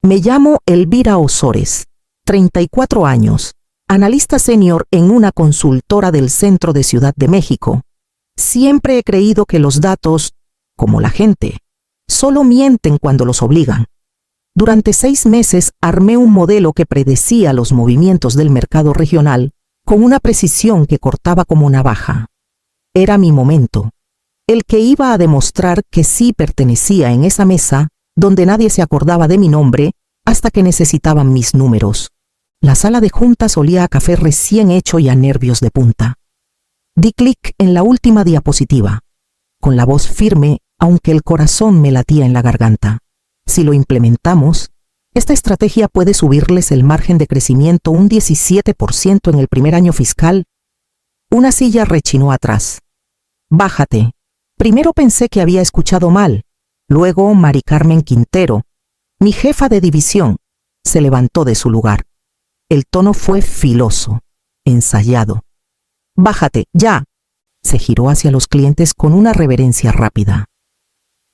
Me llamo Elvira Osores, 34 años, analista senior en una consultora del centro de Ciudad de México. Siempre he creído que los datos, como la gente, solo mienten cuando los obligan. Durante 6 meses armé un modelo que predecía los movimientos del mercado regional con una precisión que cortaba como navaja. Era mi momento, el que iba a demostrar que sí pertenecía en esa mesa donde nadie se acordaba de mi nombre hasta que necesitaban mis números. La sala de juntas olía a café recién hecho y a nervios de punta. Di clic en la última diapositiva, con la voz firme, aunque el corazón me latía en la garganta. Si lo implementamos, esta estrategia puede subirles el margen de crecimiento un 17% en el primer año fiscal. Una silla rechinó atrás. Bájate. Primero pensé que había escuchado mal. Luego Mari Carmen Quintero, mi jefa de división, se levantó de su lugar. El tono fue filoso, ensayado. Bájate, ya. Se giró hacia los clientes con una reverencia rápida.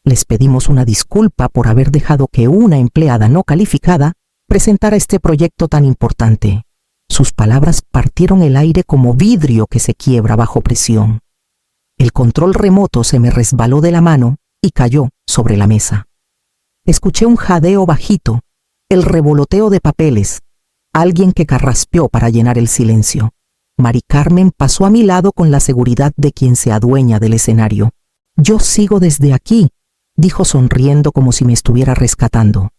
Les pedimos una disculpa por haber dejado que una empleada no calificada presentara este proyecto tan importante. Sus palabras partieron el aire como vidrio que se quiebra bajo presión. El control remoto se me resbaló de la mano y cayó sobre la mesa. Escuché un jadeo bajito, el revoloteo de papeles, alguien que carraspeó para llenar el silencio. Mari Carmen pasó a mi lado con la seguridad de quien se adueña del escenario. Yo sigo desde aquí, dijo sonriendo como si me estuviera rescatando.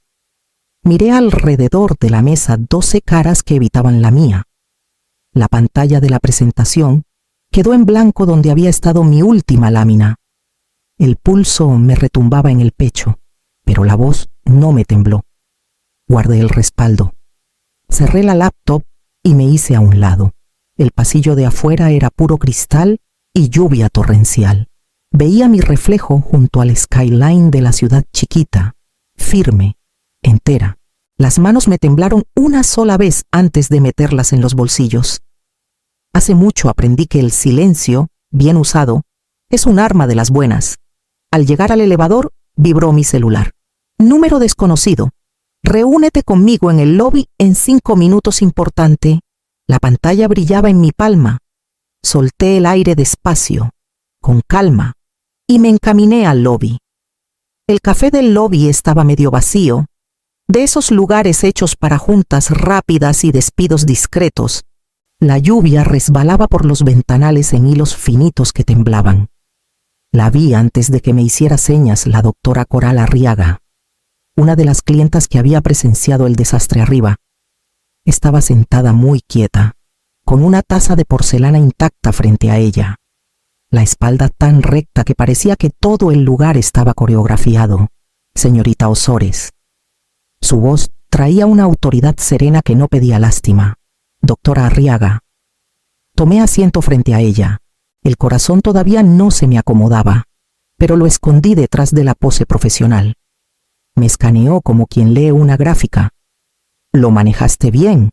Miré alrededor de la mesa 12 caras que evitaban la mía. La pantalla de la presentación quedó en blanco donde había estado mi última lámina. El pulso me retumbaba en el pecho, pero la voz no me tembló. Guardé el respaldo. Cerré la laptop y me hice a un lado. El pasillo de afuera era puro cristal y lluvia torrencial. Veía mi reflejo junto al skyline de la ciudad chiquita, firme, entera. Las manos me temblaron una sola vez antes de meterlas en los bolsillos. Hace mucho aprendí que el silencio, bien usado, es un arma de las buenas. Al llegar al elevador, vibró mi celular. Número desconocido. Reúnete conmigo en el lobby en 5 minutos importante. La pantalla brillaba en mi palma. Solté el aire despacio, con calma, y me encaminé al lobby. El café del lobby estaba medio vacío, de esos lugares hechos para juntas rápidas y despidos discretos. La lluvia resbalaba por los ventanales en hilos finitos que temblaban. La vi antes de que me hiciera señas la doctora Coral Arriaga, una de las clientas que había presenciado el desastre arriba. Estaba sentada muy quieta, con una taza de porcelana intacta frente a ella. La espalda tan recta que parecía que todo el lugar estaba coreografiado. Señorita Osores. Su voz traía una autoridad serena que no pedía lástima. Doctora Arriaga. Tomé asiento frente a ella. El corazón todavía no se me acomodaba, pero lo escondí detrás de la pose profesional. Me escaneó como quien lee una gráfica. Lo manejaste bien.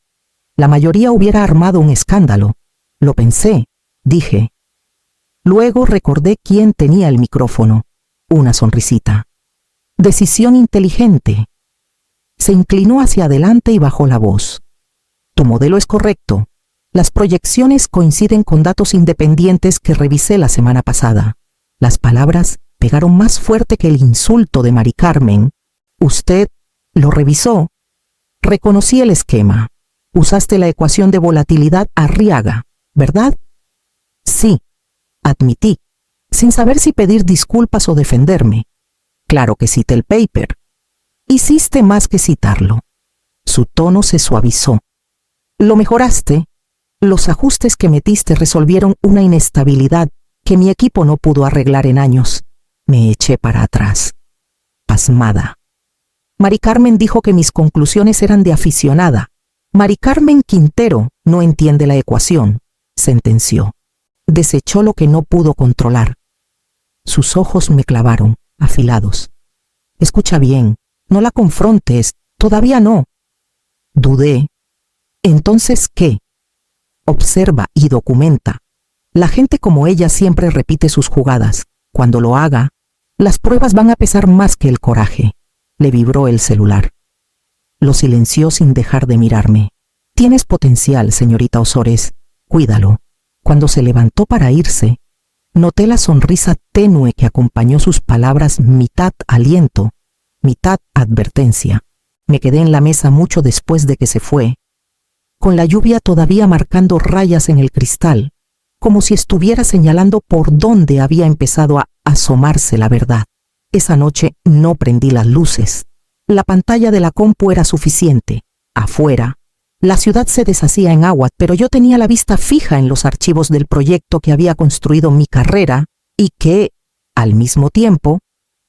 La mayoría hubiera armado un escándalo. Lo pensé, dije. Luego recordé quién tenía el micrófono. Una sonrisita. Decisión inteligente. Se inclinó hacia adelante y bajó la voz. Tu modelo es correcto. Las proyecciones coinciden con datos independientes que revisé la semana pasada. Las palabras pegaron más fuerte que el insulto de Mari Carmen. Usted lo revisó. Reconocí el esquema. Usaste la ecuación de volatilidad Arriaga, ¿verdad? Sí, admití, sin saber si pedir disculpas o defenderme. Claro que cité el paper. Hiciste más que citarlo. Su tono se suavizó. Lo mejoraste. Los ajustes que metiste resolvieron una inestabilidad que mi equipo no pudo arreglar en años. Me eché para atrás, pasmada. Mari Carmen dijo que mis conclusiones eran de aficionada. Mari Carmen Quintero no entiende la ecuación, sentenció. Desechó lo que no pudo controlar. Sus ojos me clavaron, afilados. Escucha bien, no la confrontes, todavía no. Dudé. ¿Entonces qué? Observa y documenta. La gente como ella siempre repite sus jugadas. Cuando lo haga, las pruebas van a pesar más que el coraje. Le vibró el celular. Lo silenció sin dejar de mirarme. Tienes potencial, señorita Ozores. Cuídalo. Cuando se levantó para irse, noté la sonrisa tenue que acompañó sus palabras, mitad aliento, mitad advertencia. Me quedé en la mesa mucho después de que se fue, con la lluvia todavía marcando rayas en el cristal, como si estuviera señalando por dónde había empezado a asomarse la verdad. Esa noche no prendí las luces. La pantalla de la compu era suficiente. Afuera, la ciudad se deshacía en agua, pero yo tenía la vista fija en los archivos del proyecto que había construido mi carrera y que, al mismo tiempo,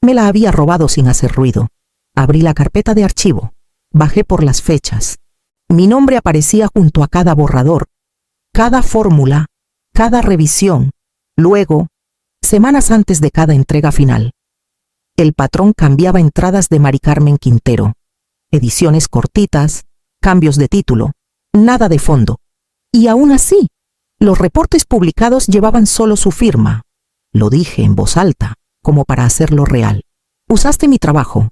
me la había robado sin hacer ruido. Abrí la carpeta de archivo, bajé por las fechas. Mi nombre aparecía junto a cada borrador, cada fórmula, cada revisión. Luego, semanas antes de cada entrega final, el patrón cambiaba entradas de Mari Carmen Quintero, ediciones cortitas, cambios de título, nada de fondo. Y aún así, los reportes publicados llevaban solo su firma. Lo dije en voz alta, como para hacerlo real. Usaste mi trabajo.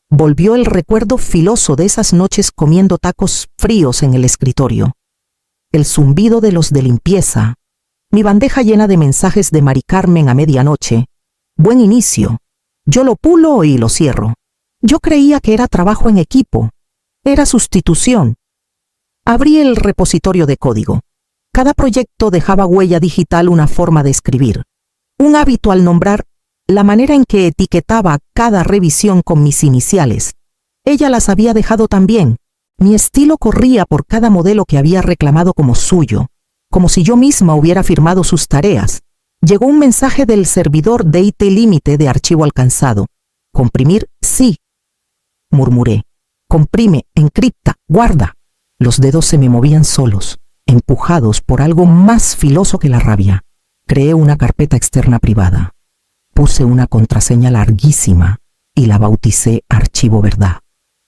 Volvió el recuerdo filoso de esas noches comiendo tacos fríos en el escritorio. El zumbido de los de limpieza. Mi bandeja llena de mensajes de Mari Carmen a medianoche. Buen inicio. Yo lo pulo y lo cierro. Yo creía que era trabajo en equipo. Era sustitución. Abrí el repositorio de código. Cada proyecto dejaba huella digital, una forma de escribir. Un hábito al nombrar la manera en que etiquetaba cada revisión con mis iniciales. Ella las había dejado también. Mi estilo corría por cada modelo que había reclamado como suyo, como si yo misma hubiera firmado sus tareas. Llegó un mensaje del servidor de IT límite de archivo alcanzado. Comprimir, sí. Murmuré. Comprime, encripta, guarda. Los dedos se me movían solos, empujados por algo más filoso que la rabia. Creé una carpeta externa privada. Puse una contraseña larguísima y la bauticé Archivo Verdad.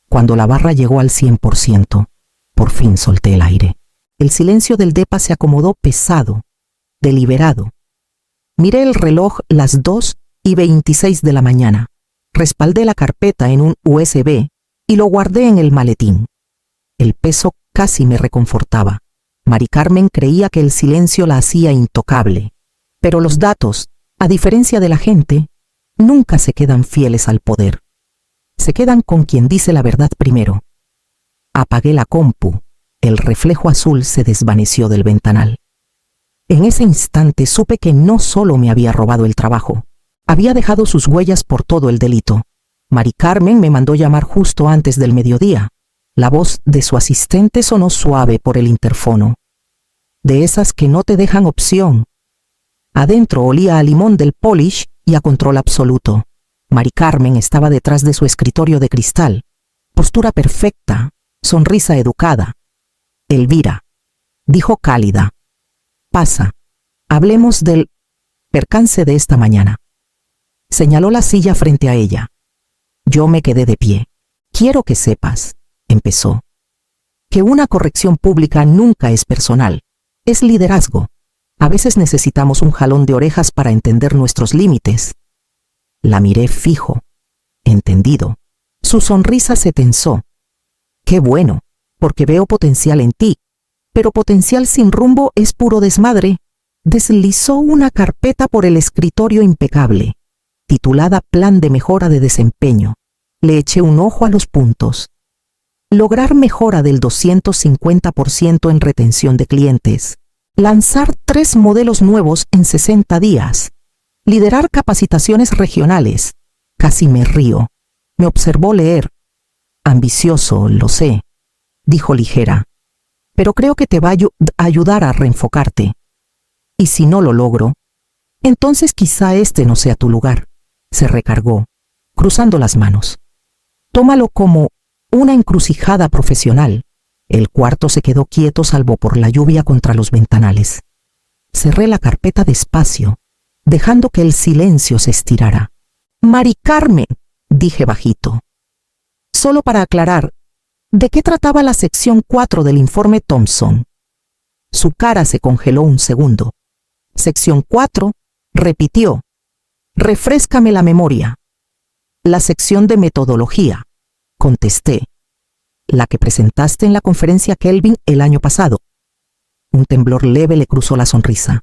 Cuando la barra llegó al 100%, por fin solté el aire. El silencio del depa se acomodó pesado, deliberado. Miré el reloj, las 2:26 de la mañana. Respaldé la carpeta en un USB y lo guardé en el maletín. El peso casi me reconfortaba. Mari Carmen creía que el silencio la hacía intocable. Pero los datos, a diferencia de la gente, nunca se quedan fieles al poder. Se quedan con quien dice la verdad primero. Apagué la compu. El reflejo azul se desvaneció del ventanal. En ese instante supe que no solo me había robado el trabajo, había dejado sus huellas por todo el delito. Mari Carmen me mandó llamar justo antes del mediodía. La voz de su asistente sonó suave por el interfono. De esas que no te dejan opción. Adentro olía a limón del polish y a control absoluto. Mari Carmen estaba detrás de su escritorio de cristal. Postura perfecta, sonrisa educada. Elvira, dijo cálida. Pasa, hablemos del percance de esta mañana. Señaló la silla frente a ella. Yo me quedé de pie. Quiero que sepas, empezó, que una corrección pública nunca es personal, es liderazgo. A veces necesitamos un jalón de orejas para entender nuestros límites. La miré fijo, entendido. Su sonrisa se tensó. Qué bueno, porque veo potencial en ti, pero potencial sin rumbo es puro desmadre. Deslizó una carpeta por el escritorio impecable, titulada Plan de Mejora de Desempeño. Le eché un ojo a los puntos. Lograr mejora del 250% en retención de clientes. Lanzar 3 modelos nuevos en 60 días. Liderar capacitaciones regionales. Casi me río. Me observó leer. Ambicioso, lo sé, dijo ligera. Pero creo que te va a ayudar a reenfocarte. Y si no lo logro, entonces quizá este no sea tu lugar. Se recargó, cruzando las manos. Tómalo como una encrucijada profesional. El cuarto se quedó quieto salvo por la lluvia contra los ventanales. Cerré la carpeta despacio, dejando que el silencio se estirara. Mari Carmen, dije bajito. Solo para aclarar, ¿de qué trataba la sección 4 del informe Thompson? Su cara se congeló un segundo. Sección 4, repitió. Refréscame la memoria. La sección de metodología, contesté. la que presentaste en la conferencia Kelvin el año pasado. Un temblor leve le cruzó la sonrisa.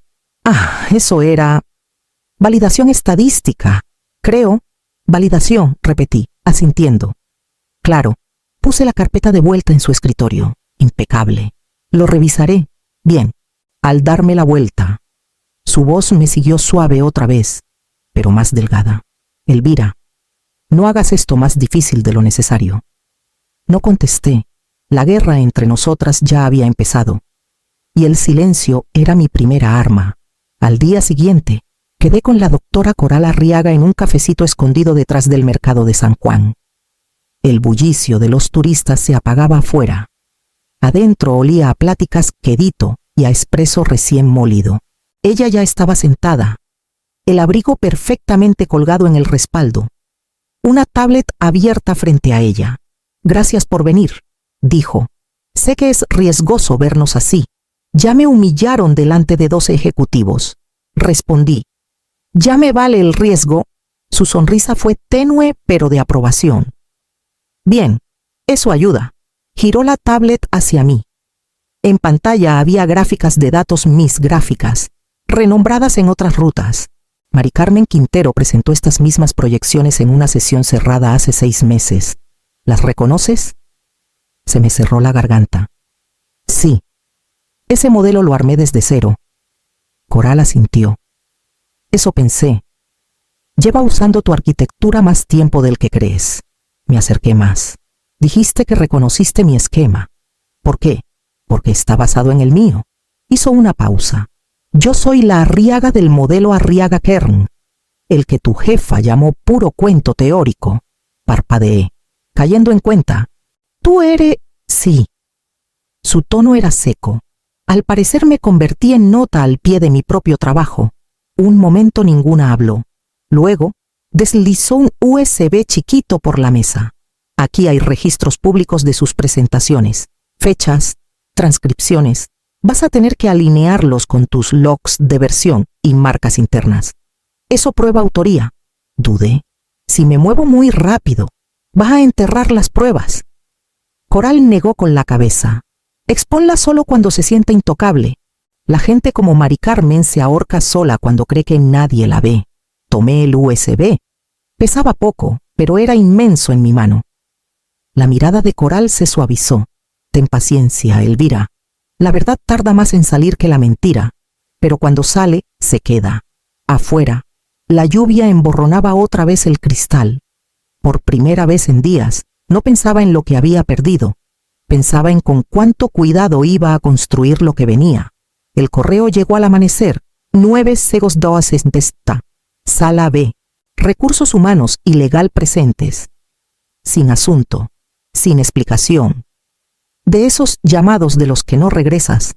Eso era... validación estadística. Creo. Validación, repetí, asintiendo. Claro. Puse la carpeta de vuelta en su escritorio. Impecable. Lo revisaré. Bien. Al darme la vuelta, su voz me siguió suave otra vez, pero más delgada. Elvira, no hagas esto más difícil de lo necesario. No contesté. La guerra entre nosotras ya había empezado. Y el silencio era mi primera arma. Al día siguiente, quedé con la doctora Coral Arriaga en un cafecito escondido detrás del mercado de San Juan. El bullicio de los turistas se apagaba afuera. Adentro olía a pláticas quedito y a espresso recién molido. Ella ya estaba sentada, el abrigo perfectamente colgado en el respaldo, una tablet abierta frente a ella. Gracias por venir, dijo. Sé que es riesgoso vernos así. Ya me humillaron delante de 2 ejecutivos. Respondí. Ya me vale el riesgo. Su sonrisa fue tenue pero de aprobación. Bien, eso ayuda. Giró la tablet hacia mí. En pantalla había gráficas de datos Mis Gráficas, renombradas en otras rutas. Mari Carmen Quintero presentó estas mismas proyecciones en una sesión cerrada hace 6 meses. ¿Las reconoces? Se me cerró la garganta. Sí. Ese modelo lo armé desde cero. Coral asintió. Eso pensé. Lleva usando tu arquitectura más tiempo del que crees. Me acerqué más. Dijiste que reconociste mi esquema. ¿Por qué? Porque está basado en el mío. Hizo una pausa. Yo soy la Arriaga del modelo Arriaga-Kern, el que tu jefa llamó puro cuento teórico. Parpadeé, cayendo en cuenta. Tú eres... Sí. Su tono era seco. Al parecer me convertí en nota al pie de mi propio trabajo. Un momento ninguna habló. Luego, deslizó un USB chiquito por la mesa. Aquí hay registros públicos de sus presentaciones, fechas, transcripciones. Vas a tener que alinearlos con tus logs de versión y marcas internas. Eso prueba autoría. Dudé. Si me muevo muy rápido, vas a enterrar las pruebas. Coral negó con la cabeza. Expónla solo cuando se sienta intocable. La gente como Mari Carmen se ahorca sola cuando cree que nadie la ve. Tomé el USB. Pesaba poco, pero era inmenso en mi mano. La mirada de Coral se suavizó. Ten paciencia, Elvira. La verdad tarda más en salir que la mentira, pero cuando sale, se queda. Afuera, la lluvia emborronaba otra vez el cristal. Por primera vez en días, no pensaba en lo que había perdido. Pensaba en con cuánto cuidado iba a construir lo que venía. El correo llegó al amanecer. 9 Segos 2 Desta. Sala B. Recursos humanos y legal presentes. Sin asunto. Sin explicación. De esos llamados de los que no regresas.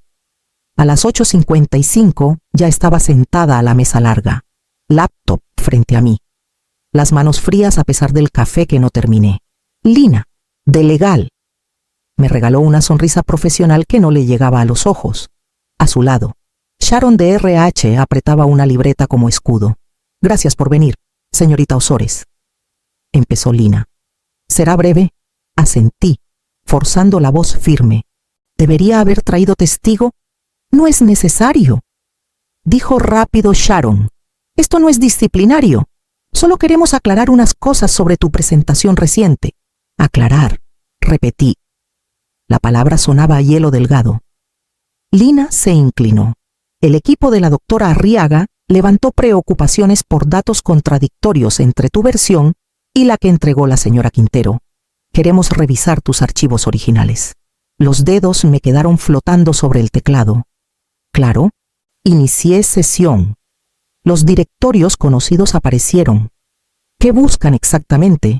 A las 8:55 ya estaba sentada a la mesa larga, laptop frente a mí. Las manos frías a pesar del café que no terminé. Lina, de legal. Me regaló una sonrisa profesional que no le llegaba a los ojos. A su lado, Sharon de RH apretaba una libreta como escudo. Gracias por venir, señorita Osores. Empezó Lina. ¿Será breve? Asentí, forzando la voz firme. ¿Debería haber traído testigo? No es necesario. Dijo rápido Sharon. Esto no es disciplinario. Solo queremos aclarar unas cosas sobre tu presentación reciente. Aclarar, repetí. La palabra sonaba a hielo delgado. Lina se inclinó. El equipo de la doctora Arriaga levantó preocupaciones por datos contradictorios entre tu versión y la que entregó la señora Quintero. Queremos revisar tus archivos originales. Los dedos me quedaron flotando sobre el teclado. Claro, inicié sesión. Los directorios conocidos aparecieron. ¿Qué buscan exactamente?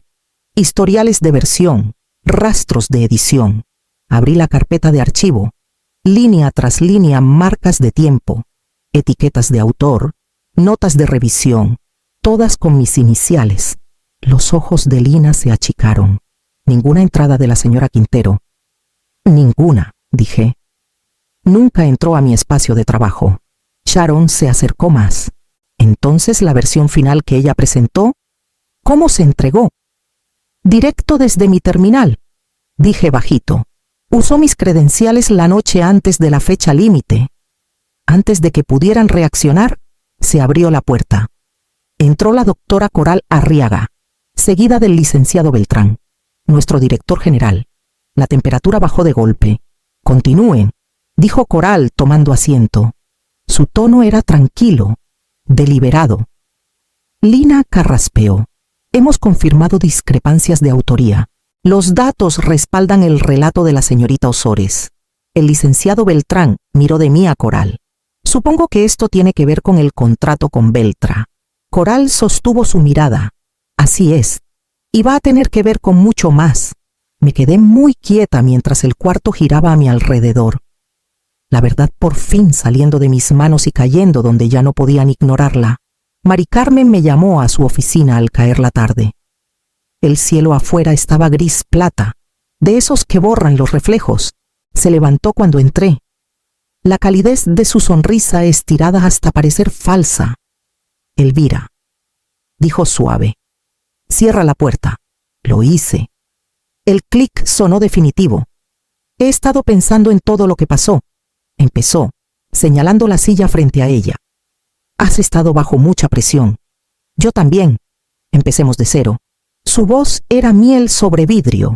Historiales de versión, rastros de edición. Abrí la carpeta de archivo. Línea tras línea, marcas de tiempo, etiquetas de autor, notas de revisión, todas con mis iniciales. Los ojos de Lina se achicaron. Ninguna entrada de la señora Quintero. Ninguna, dije. Nunca entró a mi espacio de trabajo. Sharon se acercó más. Entonces la versión final que ella presentó, ¿cómo se entregó? Directo desde mi terminal. dije bajito. Usó mis credenciales la noche antes de la fecha límite. Antes de que pudieran reaccionar, se abrió la puerta. Entró la doctora Coral Arriaga, seguida del licenciado Beltrán, nuestro director general. La temperatura bajó de golpe. Continúen, dijo Coral tomando asiento. Su tono era tranquilo, deliberado. Lina carraspeó. Hemos confirmado discrepancias de autoría. Los datos respaldan el relato de la señorita Ozores. El licenciado Beltrán miró de mí a Coral. Supongo que esto tiene que ver con el contrato con Beltra. Coral sostuvo su mirada. Así es. Y va a tener que ver con mucho más. Me quedé muy quieta mientras el cuarto giraba a mi alrededor. La verdad por fin saliendo de mis manos y cayendo donde ya no podían ignorarla. Mari Carmen me llamó a su oficina al caer la tarde. El cielo afuera estaba gris plata, de esos que borran los reflejos. Se levantó cuando entré. La calidez de su sonrisa estirada hasta parecer falsa. Elvira, dijo suave. Cierra la puerta. Lo hice. El clic sonó definitivo. He estado pensando en todo lo que pasó. Empezó, señalando la silla frente a ella. Has estado bajo mucha presión. Yo también. Empecemos de cero. Su voz era miel sobre vidrio.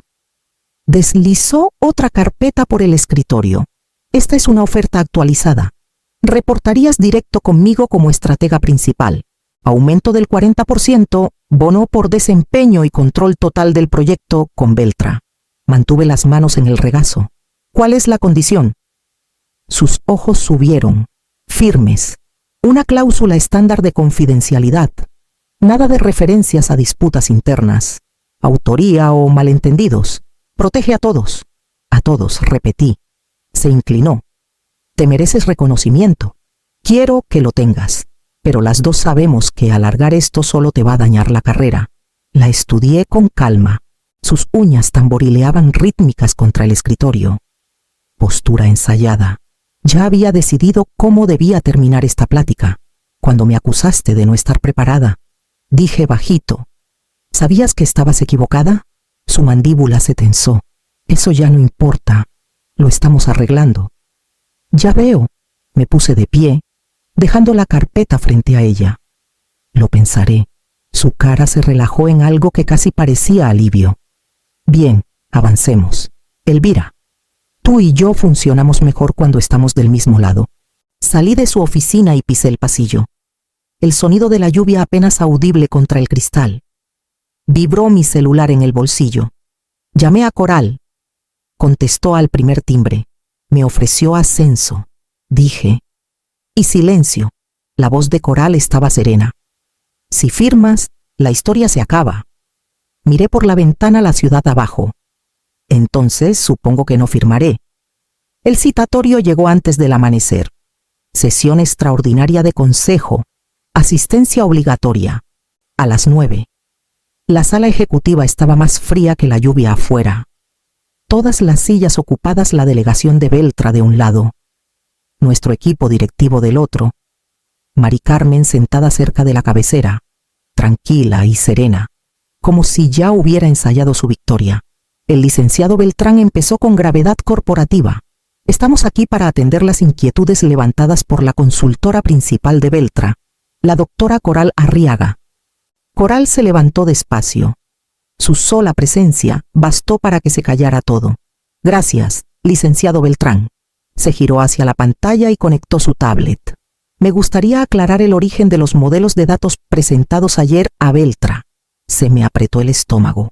Deslizó otra carpeta por el escritorio. Esta es una oferta actualizada. Reportarías directo conmigo como estratega principal. Aumento del 40%, bono por desempeño y control total del proyecto con Beltra. Mantuve las manos en el regazo. ¿Cuál es la condición? Sus ojos subieron, firmes. Una cláusula estándar de confidencialidad. Nada de referencias a disputas internas, autoría o malentendidos. Protege a todos. A todos, repetí. Se inclinó. Te mereces reconocimiento. Quiero que lo tengas. Pero las dos sabemos que alargar esto solo te va a dañar la carrera. La estudié con calma. Sus uñas tamborileaban rítmicas contra el escritorio. Postura ensayada. Ya había decidido cómo debía terminar esta plática. Cuando me acusaste de no estar preparada, dije bajito. ¿Sabías que estabas equivocada? Su mandíbula se tensó. Eso ya no importa. Lo estamos arreglando. Ya veo. Me puse de pie, dejando la carpeta frente a ella. Lo pensaré. Su cara se relajó en algo que casi parecía alivio. Bien, avancemos. Elvira, tú y yo funcionamos mejor cuando estamos del mismo lado. Salí de su oficina y pisé el pasillo. El sonido de la lluvia apenas audible contra el cristal. Vibró mi celular en el bolsillo. Llamé a Coral. Contestó al primer timbre. Me ofreció ascenso. Dije. Y silencio. La voz de Coral estaba serena. Si firmas, la historia se acaba. Miré por la ventana la ciudad abajo. Entonces supongo que no firmaré. El citatorio llegó antes del amanecer. Sesión extraordinaria de consejo. Asistencia obligatoria. A las 9. La sala ejecutiva estaba más fría que la lluvia afuera. Todas las sillas ocupadas, la delegación de Beltra de un lado. Nuestro equipo directivo del otro. Mari Carmen sentada cerca de la cabecera, tranquila y serena, como si ya hubiera ensayado su victoria. El licenciado Beltrán empezó con gravedad corporativa. Estamos aquí para atender las inquietudes levantadas por la consultora principal de Beltra, la doctora Coral Arriaga. Coral se levantó despacio. Su sola presencia bastó para que se callara todo. Gracias, licenciado Beltrán. Se giró hacia la pantalla y conectó su tablet. Me gustaría aclarar el origen de los modelos de datos presentados ayer a Beltra. Se me apretó el estómago.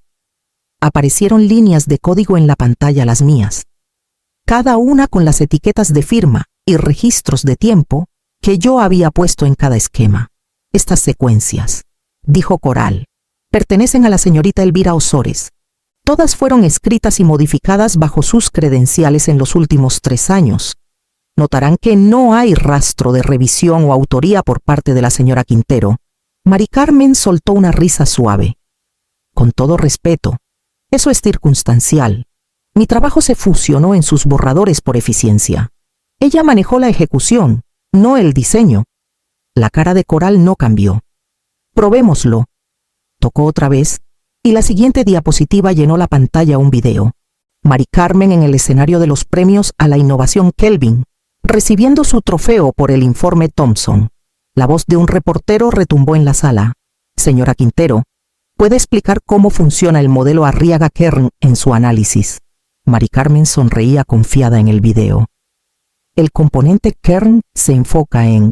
Aparecieron líneas de código en la pantalla, las mías. Cada una con las etiquetas de firma y registros de tiempo que yo había puesto en cada esquema. Estas secuencias, dijo Coral, pertenecen a la señorita Elvira Ozores. Todas fueron escritas y modificadas bajo sus credenciales en los últimos 3 años. Notarán que no hay rastro de revisión o autoría por parte de la señora Quintero. Mari Carmen soltó una risa suave. Con todo respeto, eso es circunstancial. Mi trabajo se fusionó en sus borradores por eficiencia. Ella manejó la ejecución, no el diseño. La cara de Coral no cambió. Probémoslo. Tocó otra vez, y la siguiente diapositiva llenó la pantalla un video. Mari Carmen en el escenario de los premios a la innovación Kelvin, recibiendo su trofeo por el informe Thompson. La voz de un reportero retumbó en la sala. Señora Quintero, ¿puede explicar cómo funciona el modelo Arriaga-Kern en su análisis? Mari Carmen sonreía confiada en el video. El componente Kern se enfoca en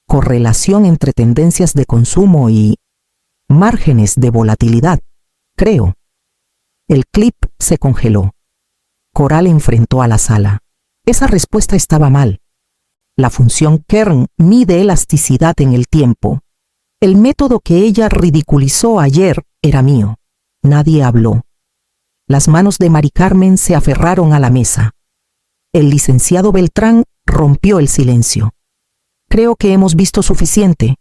correlación entre tendencias de consumo y márgenes de volatilidad, creo. El clip se congeló. Coral enfrentó a la sala. Esa respuesta estaba mal. La función Kern mide elasticidad en el tiempo. El método que ella ridiculizó ayer era mío. Nadie habló. Las manos de Mari Carmen se aferraron a la mesa. El licenciado Beltrán rompió el silencio. Creo que hemos visto suficiente.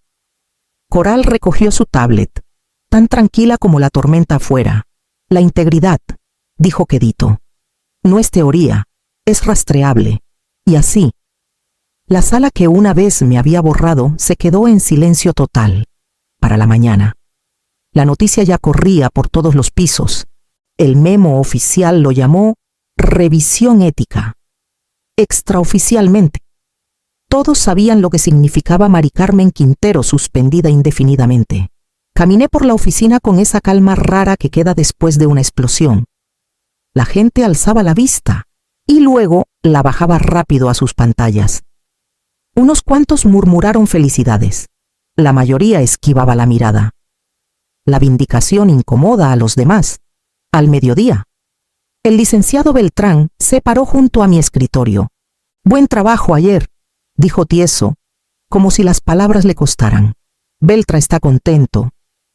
Coral recogió su tablet, tan tranquila como la tormenta afuera. La integridad, dijo quedito. No es teoría, es rastreable. Y así. La sala que una vez me había borrado se quedó en silencio total. Para la mañana. La noticia ya corría por todos los pisos. El memo oficial lo llamó revisión ética. Extraoficialmente. Todos sabían lo que significaba Mari Carmen Quintero suspendida indefinidamente. Caminé por la oficina con esa calma rara que queda después de una explosión. La gente alzaba la vista y luego la bajaba rápido a sus pantallas. Unos cuantos murmuraron felicidades. La mayoría esquivaba la mirada. La vindicación incomoda a los demás. Al mediodía, el licenciado Beltrán se paró junto a mi escritorio. Buen trabajo ayer, dijo tieso, como si las palabras le costaran. Beltra está contento.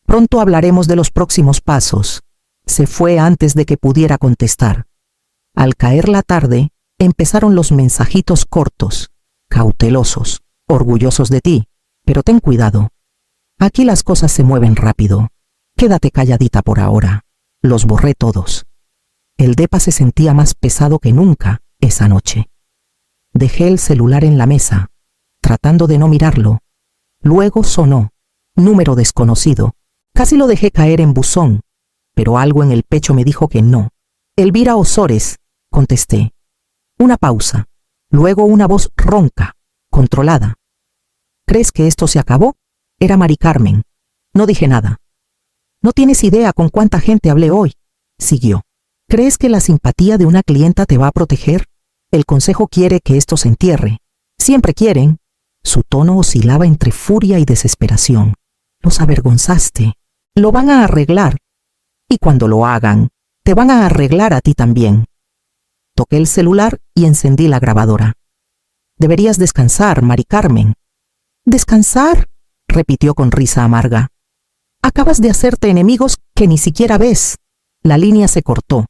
Pronto hablaremos de los próximos pasos. Se fue antes de que pudiera contestar. Al caer la tarde, empezaron los mensajitos cortos, cautelosos, orgullosos de ti, pero ten cuidado. Aquí las cosas se mueven rápido. Quédate calladita por ahora. Los borré todos. El depa se sentía más pesado que nunca esa noche. Dejé el celular en la mesa, tratando de no mirarlo. Luego sonó. Número desconocido. Casi lo dejé caer en buzón, pero algo en el pecho me dijo que no. Elvira Osores, contesté. Una pausa. Luego una voz ronca, controlada. ¿Crees que esto se acabó? Era Mari Carmen. No dije nada. No tienes idea con cuánta gente hablé hoy, siguió. ¿Crees que la simpatía de una clienta te va a proteger? El consejo quiere que esto se entierre. Siempre quieren. Su tono oscilaba entre furia y desesperación. Los avergonzaste. Lo van a arreglar. Y cuando lo hagan, te van a arreglar a ti también. Toqué el celular y encendí la grabadora. Deberías descansar, Mari Carmen. ¿Descansar? Repitió con risa amarga. Acabas de hacerte enemigos que ni siquiera ves. La línea se cortó.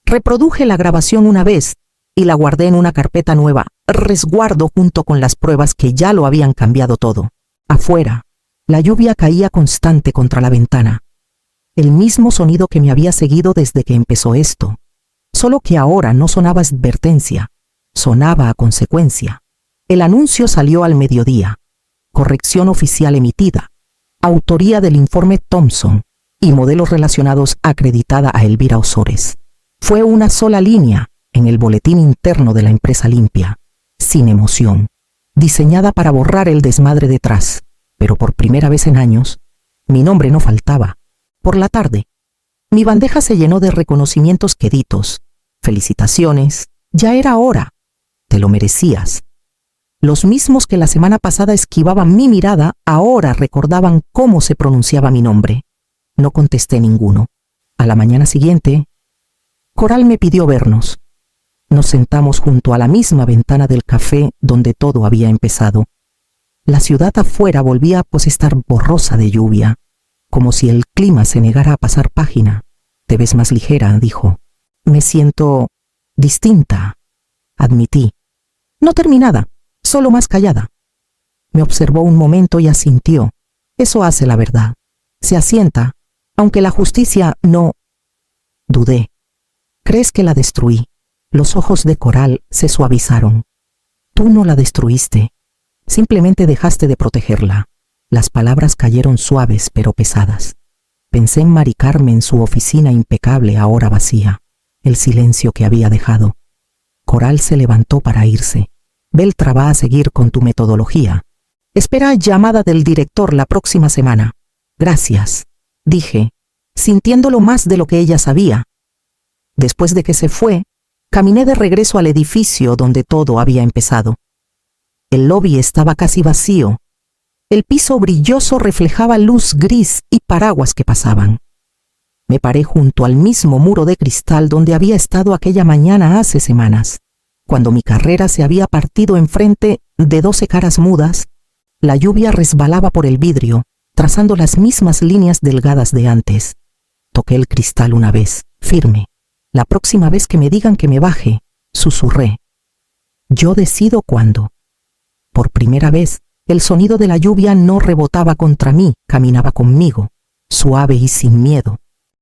Reproduje la grabación una vez y la guardé en una carpeta nueva, resguardo junto con las pruebas que ya lo habían cambiado todo. Afuera, la lluvia caía constante contra la ventana. El mismo sonido que me había seguido desde que empezó esto. Solo que ahora no sonaba advertencia, sonaba a consecuencia. El anuncio salió al mediodía. Corrección oficial emitida. Autoría del informe Thompson y modelos relacionados acreditada a Elvira Osores. Fue una sola línea en el boletín interno de la empresa limpia, sin emoción, diseñada para borrar el desmadre detrás, pero por primera vez en años, mi nombre no faltaba. Por la tarde, mi bandeja se llenó de reconocimientos queditos. Felicitaciones, ya era hora. Te lo merecías. Los mismos que la semana pasada esquivaban mi mirada, ahora recordaban cómo se pronunciaba mi nombre. No contesté ninguno. A la mañana siguiente, Coral me pidió vernos. Nos sentamos junto a la misma ventana del café donde todo había empezado. La ciudad afuera volvía a estar borrosa de lluvia, como si el clima se negara a pasar página. Te ves más ligera, dijo. Me siento distinta, admití. No terminada. Solo más callada. Me observó un momento y asintió. Eso hace la verdad. Se asienta, aunque la justicia no. Dudé. ¿Crees que la destruí? Los ojos de Coral se suavizaron. Tú no la destruiste. Simplemente dejaste de protegerla. Las palabras cayeron suaves pero pesadas. Pensé en Mari Carmen, su oficina impecable ahora vacía. el silencio que había dejado. Coral se levantó para irse. Beltra va a seguir con tu metodología. Espera llamada del director la próxima semana. Gracias, dije, sintiéndolo más de lo que ella sabía. Después de que se fue, caminé de regreso al edificio donde todo había empezado. El lobby estaba casi vacío. El piso brilloso reflejaba luz gris y paraguas que pasaban. Me paré junto al mismo muro de cristal donde había estado aquella mañana hace semanas, cuando mi carrera se había partido enfrente de 12 caras mudas. La lluvia resbalaba por el vidrio, trazando las mismas líneas delgadas de antes. Toqué el cristal una vez, firme. La próxima vez que me digan que me baje, susurré. Yo decido cuándo. Por primera vez, el sonido de la lluvia no rebotaba contra mí, caminaba conmigo, suave y sin miedo.